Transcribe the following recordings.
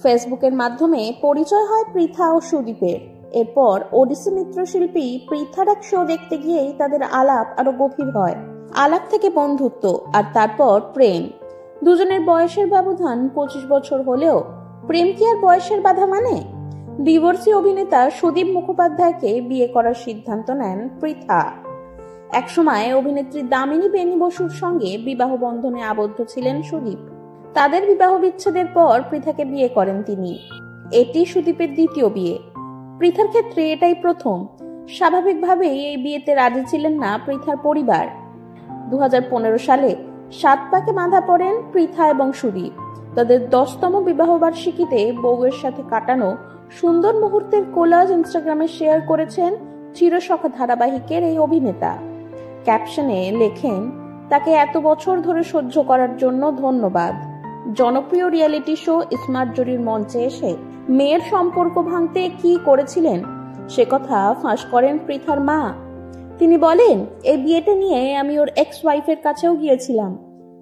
ফেসবুকের মাধ্যমে পরিচয় হয় পৃথা ও সুদীপের। এরপর ওডিসি নৃত্যশিল্পী পৃথার এক শো দেখতে গিয়েই তাদের আলাপ আরো গভীর হয়। আলাপ থেকে বন্ধুত্ব, আর তারপর প্রেম। দুজনের বয়সের ব্যবধান 25 বছর হলেও প্রেম কি আর বয়সের বাধা মানে? ডিভোর্সি অভিনেতা সুদীপ মুখোপাধ্যায়কে বিয়ে করার সিদ্ধান্ত নেন পৃথা। একসময় অভিনেত্রী দামিনী বেনি বসুর সঙ্গে বিবাহ বন্ধনে আবদ্ধ ছিলেন সুদীপ। তাদের বিবাহ বিচ্ছেদের পর পৃথাকে বিয়ে করেন তিনি। এটি সুদীপের দ্বিতীয় বিয়ে। পৃথার ক্ষেত্রে এটাই প্রথম। স্বাভাবিকভাবেই এই বিয়েতে রাজি ছিলেন না পৃথার পরিবার। 2015 সালে 7 পাকে বাঁধা পড়েন পৃথা এবং সুদীপ। তাদের 10তম বিবাহ বার্ষিকীতে বউয়ের সাথে কাটানো সুন্দর মুহূর্তের কোলাজ ইনস্টাগ্রামে শেয়ার করেছেন চিরসখা ধারাবাহিকের এই অভিনেতা। ক্যাপশনে লেখেন, তাকে এত বছর ধরে সহ্য করার জন্য ধন্যবাদ। জনপ্রিয় রিয়েলিটি শো স্মার্ট জুরির মঞ্চে এসে মেয়ের সম্পর্ক ভাঙতে কি করেছিলেন সে কথা ফাঁস করেন পৃথার মা। তিনি বলেন, এই বিয়েটা নিয়ে আমি ওর এক্স ওয়াইফের কাছেও গিয়েছিলাম,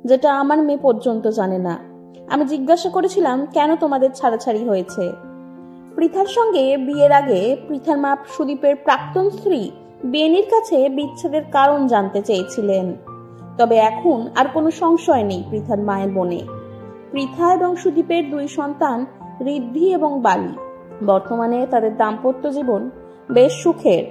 যেটা আমার মেয়ে পর্যন্ত জানে না। আমি জিজ্ঞাসা করেছিলাম, কেন তোমাদের ছাড়াছাড়ি হয়েছে? পৃথার সঙ্গে বিয়ের আগে পৃথার মা সুদীপের প্রাক্তন স্ত্রী বেনির কাছে বিচ্ছেদের কারণ জানতে চেয়েছিলেন। তবে এখন আর কোনো সংশয় নেই পৃথার মায়ের মনে। পৃথা এবং সুদীপের 2 সন্তান ঋদ্ধি এবং বালি। বর্তমানে তাদের দাম্পত্য জীবন বেশ সুখের।